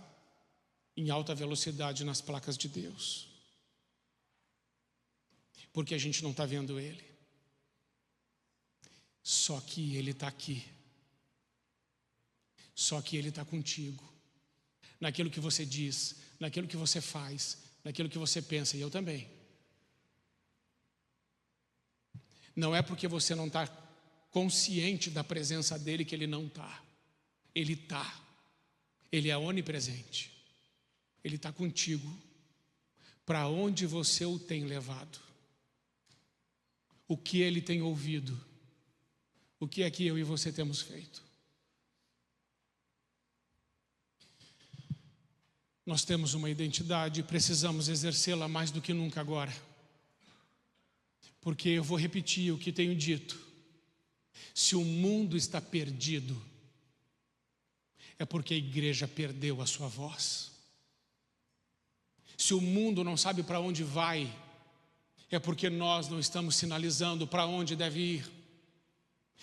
em alta velocidade nas placas de Deus, porque a gente não está vendo Ele. Só que Ele está aqui. Só que Ele está contigo. Naquilo que você diz, naquilo que você faz, naquilo que você pensa, e eu também. Não é porque você não está consciente da presença dEle que Ele não está. Ele está. Ele é onipresente. Ele está contigo. Para onde você o tem levado? O que Ele tem ouvido? O que é que eu e você temos feito? Nós temos uma identidade e precisamos exercê-la mais do que nunca agora. Porque eu vou repetir o que tenho dito. Se o mundo está perdido, é porque a igreja perdeu a sua voz. Se o mundo não sabe para onde vai, é porque nós não estamos sinalizando para onde deve ir.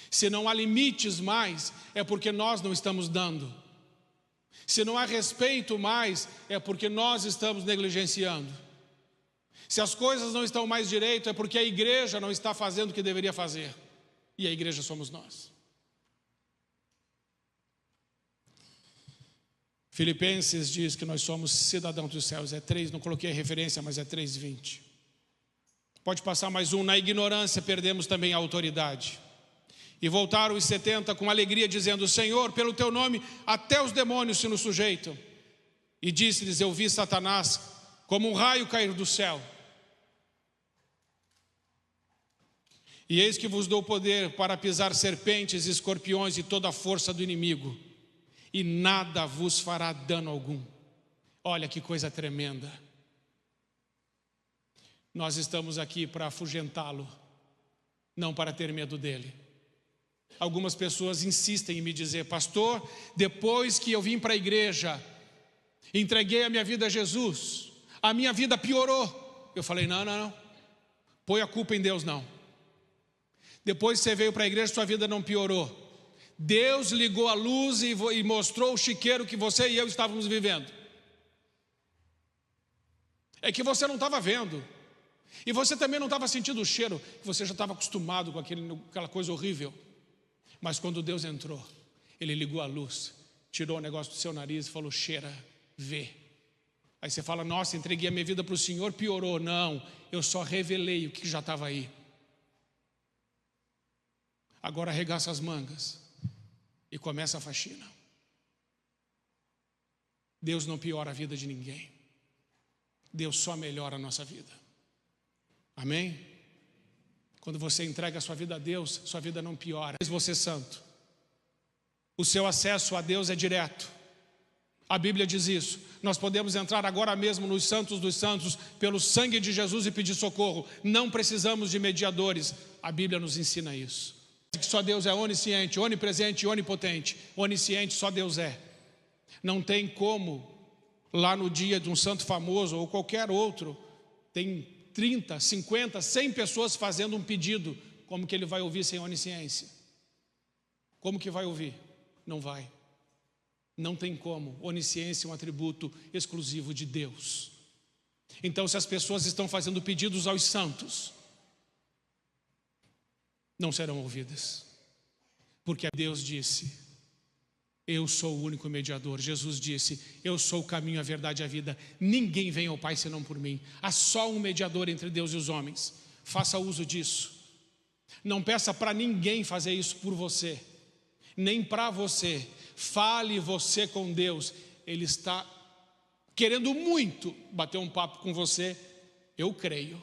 Se não há limites mais, é porque nós não estamos dando. Se não há respeito mais, é porque nós estamos negligenciando. Se as coisas não estão mais direito, é porque a igreja não está fazendo o que deveria fazer. E a igreja somos nós. Filipenses diz que nós somos cidadãos dos céus. É 3, não coloquei a referência, mas é 3:20. Pode passar mais um. Na ignorância perdemos também a autoridade. E voltaram os 70 com alegria, dizendo, Senhor, pelo teu nome, até os demônios se nos sujeitam. E disse-lhes, eu vi Satanás como um raio cair do céu. E eis que vos dou poder para pisar serpentes e escorpiões e toda a força do inimigo. E nada vos fará dano algum. Olha que coisa tremenda. Nós estamos aqui para afugentá-lo, não para ter medo dele. Algumas pessoas insistem em me dizer, pastor, depois que eu vim para a igreja, entreguei a minha vida a Jesus, a minha vida piorou. Eu falei, não, põe a culpa em Deus não. Depois que você veio para a igreja, sua vida não piorou. Deus ligou a luz e mostrou o chiqueiro que você e eu estávamos vivendo. É que você não estava vendo. E você também não estava sentindo o cheiro, você já estava acostumado com aquela coisa horrível. Mas quando Deus entrou, Ele ligou a luz, tirou o negócio do seu nariz e falou, cheira, vê. Aí você fala, nossa, entreguei a minha vida para o Senhor, piorou. Não, eu só revelei o que já estava aí. Agora arregaça as mangas e começa a faxina. Deus não piora a vida de ninguém. Deus só melhora a nossa vida. Amém? Quando você entrega a sua vida a Deus, sua vida não piora. Você é santo. O seu acesso a Deus é direto. A Bíblia diz isso. Nós podemos entrar agora mesmo nos santos dos santos pelo sangue de Jesus e pedir socorro. Não precisamos de mediadores. A Bíblia nos ensina isso. Que só Deus é onisciente, onipresente e onipotente. Onisciente só Deus é. Não tem como, lá no dia de um santo famoso ou qualquer outro, tem 30, 50, 100 pessoas fazendo um pedido. Como que ele vai ouvir sem onisciência? Como que vai ouvir? Não vai. Não tem como. Onisciência é um atributo exclusivo de Deus. Então, se as pessoas estão fazendo pedidos aos santos, não serão ouvidas. Porque Deus disse, eu sou o único mediador. Jesus disse, eu sou o caminho, a verdade e a vida. Ninguém vem ao Pai senão por mim. Há só um mediador entre Deus e os homens. Faça uso disso. Não peça para ninguém fazer isso por você, nem para você. Fale você com Deus. Ele está querendo muito bater um papo com você. Eu creio.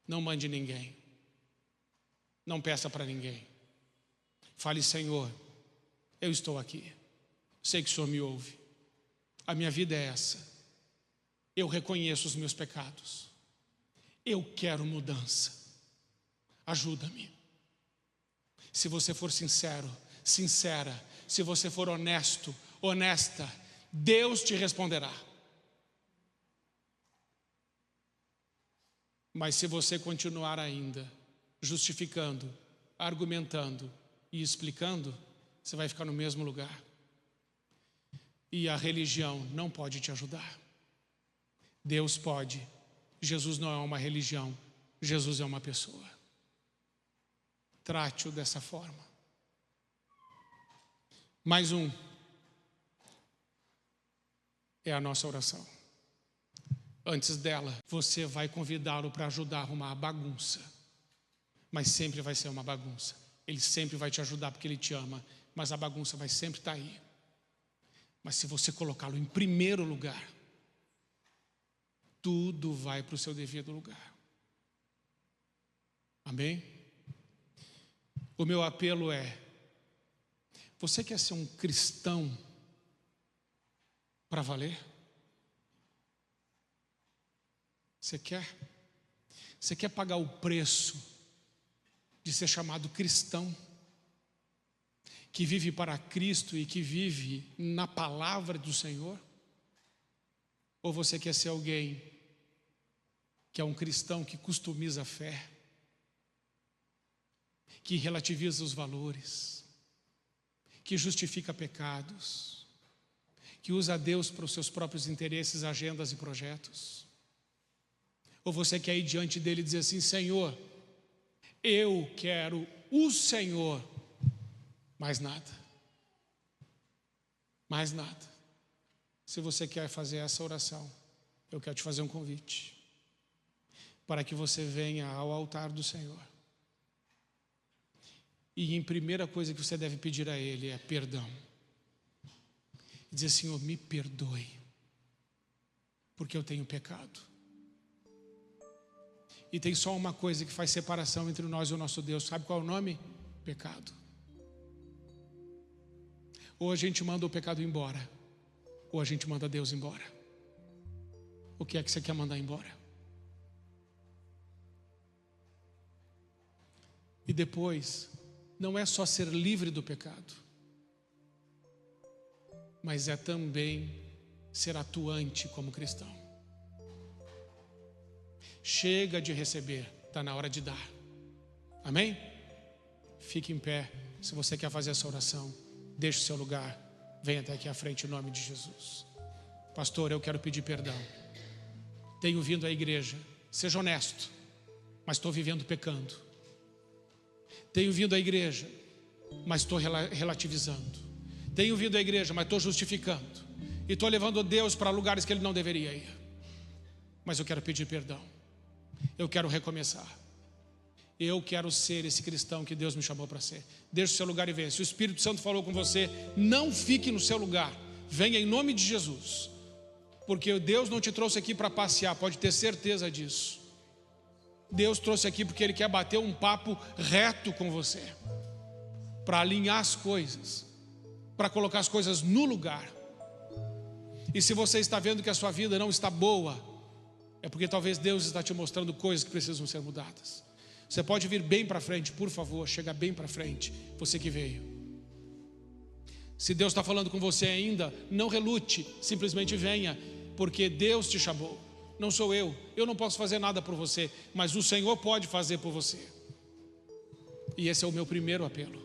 Não mande ninguém. Não peça para ninguém. Fale: Senhor, eu estou aqui. Sei que o Senhor me ouve. A minha vida é essa. Eu reconheço os meus pecados. Eu quero mudança. Ajuda-me. Se você for sincero, sincera, se você for honesto, honesta, Deus te responderá. Mas se você continuar ainda justificando, argumentando e explicando, você vai ficar no mesmo lugar. E a religião não pode te ajudar. Deus pode. Jesus não é uma religião, Jesus é uma pessoa. Trate-o dessa forma. Mais um é a nossa oração. Antes dela, você vai convidá-lo para ajudar a arrumar a bagunça. Mas sempre vai ser uma bagunça. Ele sempre vai te ajudar porque ele te ama, mas a bagunça vai sempre estar aí. Mas se você colocá-lo em primeiro lugar, tudo vai para o seu devido lugar. Amém? O meu apelo é: você quer ser um cristão para valer? Você quer? Você quer pagar o preço de ser chamado cristão? Que vive para Cristo e que vive na palavra do Senhor? Ou você quer ser alguém que é um cristão que customiza a fé, que relativiza os valores, que justifica pecados, que usa Deus para os seus próprios interesses, agendas e projetos? Ou você quer ir diante dele e dizer assim: Senhor, eu quero o Senhor, mais nada, mais nada. Se você quer fazer essa oração, eu quero te fazer um convite, para que você venha ao altar do Senhor. E a primeira coisa que você deve pedir a Ele é perdão. E dizer: Senhor, me perdoe, porque eu tenho pecado. E tem só uma coisa que faz separação entre nós e o nosso Deus. Sabe qual é o nome? Pecado. Ou a gente manda o pecado embora, ou a gente manda Deus embora. O que é que você quer mandar embora? E depois, não é só ser livre do pecado, mas é também ser atuante como cristão. Chega de receber, está na hora de dar. Amém? Fique em pé. Se você quer fazer essa oração, deixe o seu lugar, venha até aqui à frente em nome de Jesus. Pastor, eu quero pedir perdão. Tenho vindo à igreja, seja honesto, mas estou vivendo pecando. Tenho vindo à igreja, mas estou relativizando. Tenho vindo à igreja, mas estou justificando. E estou levando Deus para lugares que Ele não deveria ir. Mas eu quero pedir perdão. Eu quero recomeçar. Eu quero ser esse cristão que Deus me chamou para ser. Deixe o seu lugar e venha. Se o Espírito Santo falou com você, não fique no seu lugar. Venha em nome de Jesus. Porque Deus não te trouxe aqui para passear, pode ter certeza disso. Deus trouxe aqui porque Ele quer bater um papo reto com você, para alinhar as coisas, para colocar as coisas no lugar. E se você está vendo que a sua vida não está boa, é porque talvez Deus está te mostrando coisas que precisam ser mudadas. Você pode vir bem para frente, por favor, chega bem para frente, você que veio. Se Deus está falando com você ainda, não relute, simplesmente venha, porque Deus te chamou. Não sou eu não posso fazer nada por você, mas o Senhor pode fazer por você. E esse é o meu primeiro apelo.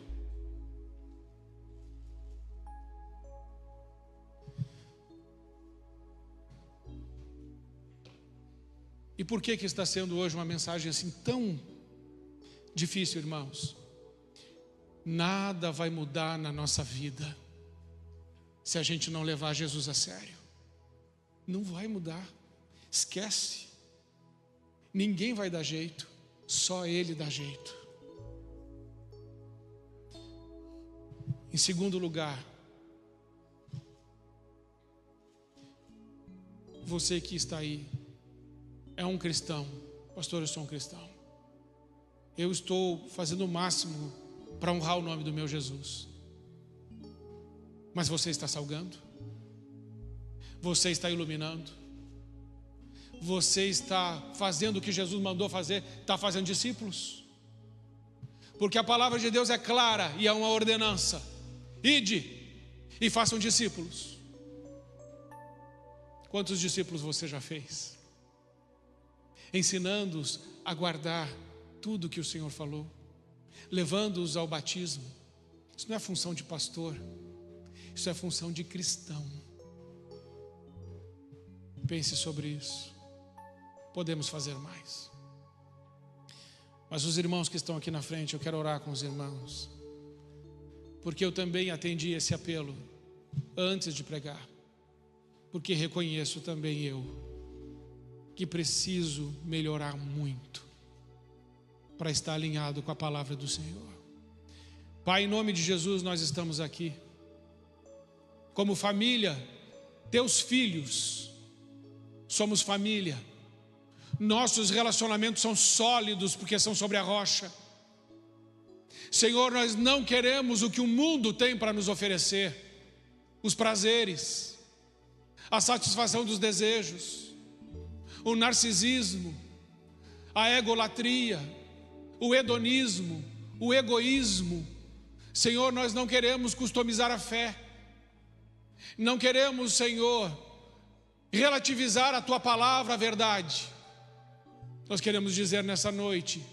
E por que está sendo hoje uma mensagem assim tão difícil, irmãos? Nada vai mudar na nossa vida se a gente não levar Jesus a sério. Não vai mudar. Esquece. Ninguém vai dar jeito, só Ele dá jeito. Em segundo lugar, você que está aí, é um cristão. Pastor, eu sou um cristão. eu estou fazendo o máximo para honrar o nome do meu Jesus. Mas você está salgando? Você está iluminando? Você está fazendo o que Jesus mandou fazer? Está fazendo discípulos? Porque a palavra de Deus é clara e é uma ordenança: ide e façam discípulos. Quantos discípulos você já fez? Ensinando-os a guardar tudo que o Senhor falou, levando-os ao batismo. Isso não é função de pastor, isso é função de cristão. Pense sobre isso. Podemos fazer mais. Mas os irmãos que estão aqui na frente, eu quero orar com os irmãos, porque eu também atendi esse apelo antes de pregar, porque reconheço também eu que preciso melhorar muito para estar alinhado com a palavra do Senhor. Pai, em nome de Jesus, nós estamos aqui como família, teus filhos, somos família. Nossos relacionamentos são sólidos porque são sobre a rocha. Senhor, nós não queremos o que o mundo tem para nos oferecer: os prazeres, a satisfação dos desejos, o narcisismo, a egolatria, o hedonismo, o egoísmo. Senhor, nós não queremos customizar a fé, não queremos, Senhor, relativizar a Tua palavra, a verdade. Nós queremos dizer nessa noite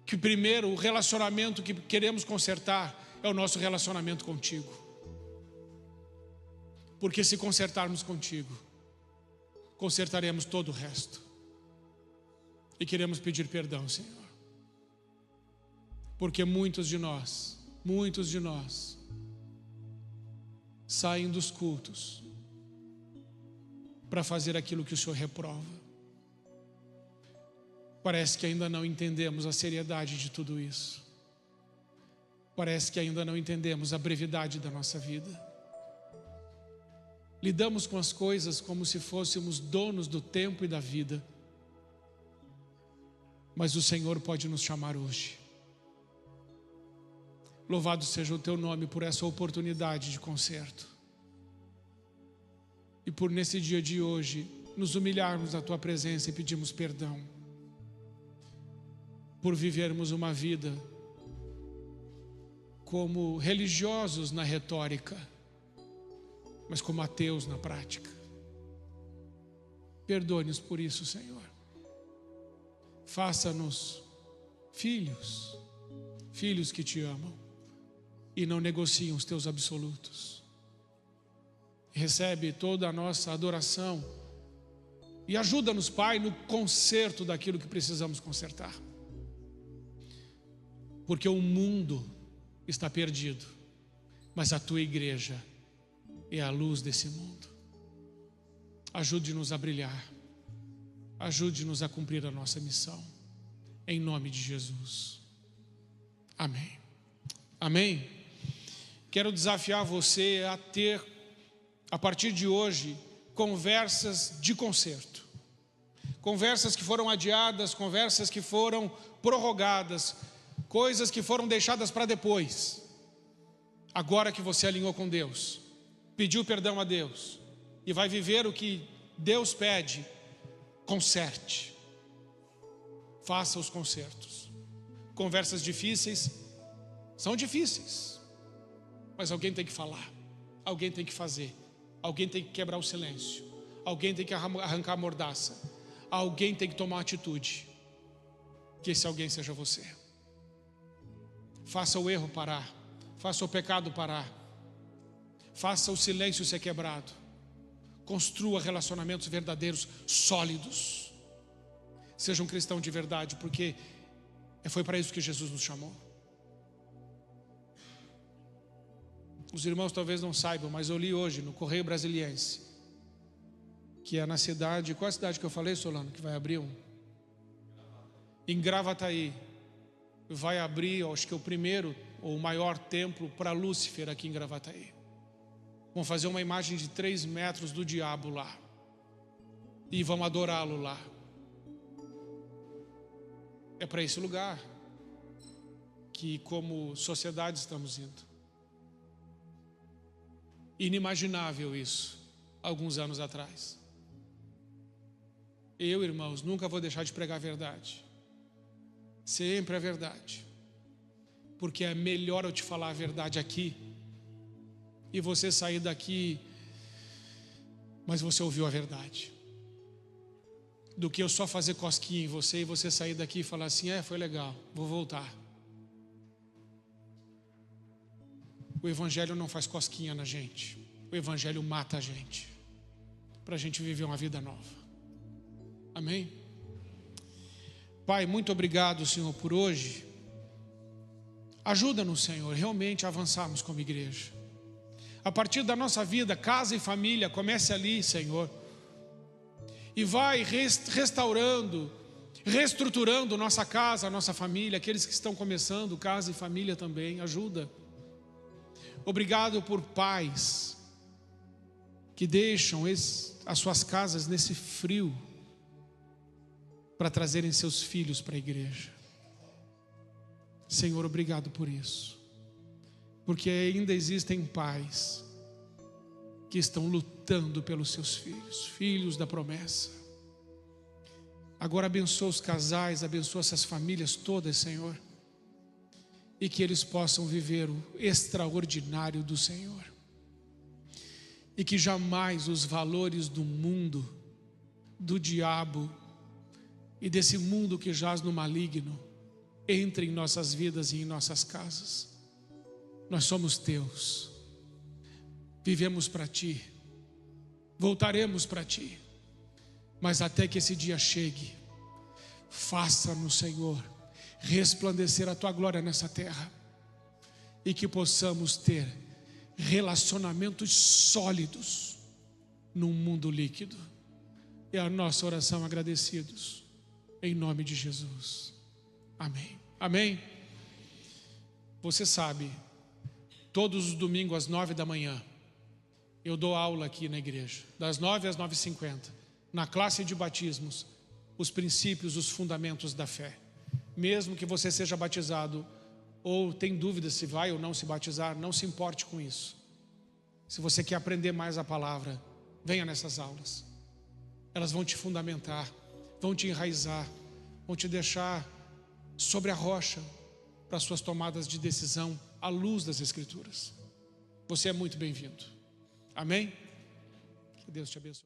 que primeiro o relacionamento que queremos consertar é o nosso relacionamento contigo. Porque se consertarmos contigo, consertaremos todo o resto. E queremos pedir perdão, Senhor, porque muitos de nós saem dos cultos para fazer aquilo que o Senhor reprova. Parece que ainda não entendemos a seriedade de tudo isso. Parece que ainda não entendemos a brevidade da nossa vida. Lidamos com as coisas como se fôssemos donos do tempo e da vida. Mas o Senhor pode nos chamar hoje. Louvado seja o Teu nome por essa oportunidade de conserto. E por nesse dia de hoje nos humilharmos na Tua presença e pedirmos perdão por vivermos uma vida como religiosos na retórica, mas como ateus na prática. Perdoe-nos por isso, Senhor. Faça-nos filhos que te amam e não negociam os teus absolutos. Recebe toda a nossa adoração e ajuda-nos, Pai, no conserto daquilo que precisamos consertar. Porque o mundo está perdido, mas a Tua igreja é a luz desse mundo. Ajude-nos a brilhar, ajude-nos a cumprir a nossa missão, em nome de Jesus. Amém. Amém. Quero desafiar você a ter, a partir de hoje, conversas de conserto. Conversas que foram adiadas, conversas que foram prorrogadas, coisas que foram deixadas para depois. Agora que você alinhou com Deus, pediu perdão a Deus e vai viver o que Deus pede, conserte. Faça os consertos. Conversas difíceis são difíceis, mas alguém tem que falar, alguém tem que fazer, alguém tem que quebrar o silêncio, alguém tem que arrancar a mordaça, alguém tem que tomar atitude. Que esse alguém seja você. Faça o erro parar, faça o pecado parar, faça o silêncio ser quebrado, construa relacionamentos verdadeiros, sólidos. Seja um cristão de verdade, porque foi para isso que Jesus nos chamou. Os irmãos talvez não saibam, mas eu li hoje no Correio Brasiliense, que é na cidade, qual é a cidade que eu falei, Solano, que vai abrir em Gravataí. Vai abrir, acho que é o primeiro ou o maior templo para Lúcifer aqui em Gravataí. Vão fazer uma imagem de 3 metros do diabo lá e vão adorá-lo lá. É para esse lugar. que como sociedade estamos indo. Inimaginável isso, alguns anos atrás. Eu, irmãos, nunca vou deixar de pregar a verdade. Sempre a verdade. Porque é melhor eu te falar a verdade aqui e você sair daqui, mas você ouviu a verdade, do que eu só fazer cosquinha em você e você sair daqui e falar assim: foi legal, vou voltar. O Evangelho não faz cosquinha na gente. O Evangelho mata a gente, para a gente viver uma vida nova. Amém? Pai, muito obrigado, Senhor, por hoje. Ajuda-nos, Senhor, realmente a avançarmos como igreja. A partir da nossa vida, casa e família, comece ali, Senhor. E vai restaurando, reestruturando nossa casa, nossa família. Aqueles que estão começando casa e família também, ajuda. Obrigado por pais que deixam as suas casas nesse frio para trazerem seus filhos para a igreja. Senhor, obrigado por isso, porque ainda existem pais que estão lutando pelos seus filhos, filhos da promessa. Agora abençoa os casais, abençoa essas famílias todas, Senhor, e que eles possam viver o extraordinário do Senhor, e que jamais os valores do mundo, do diabo e desse mundo que jaz no maligno entrem em nossas vidas e em nossas casas. Nós somos teus, vivemos para ti, voltaremos para ti, mas até que esse dia chegue, faça-nos, Senhor, resplandecer a tua glória nessa terra, e que possamos ter relacionamentos sólidos num mundo líquido. É a nossa oração, agradecidos, em nome de Jesus. Amém. Amém. Você sabe, todos os domingos às 9 da manhã eu dou aula aqui na igreja, das 9 às 9h50, na classe de batismos, os princípios, os fundamentos da fé. Mesmo que você seja batizado ou tem dúvida se vai ou não se batizar, não se importe com isso. Se você quer aprender mais a palavra, venha nessas aulas. Elas vão te fundamentar, vão te enraizar, vão te deixar sobre a rocha para suas tomadas de decisão à luz das Escrituras. Você é muito bem-vindo. Amém? Que Deus te abençoe.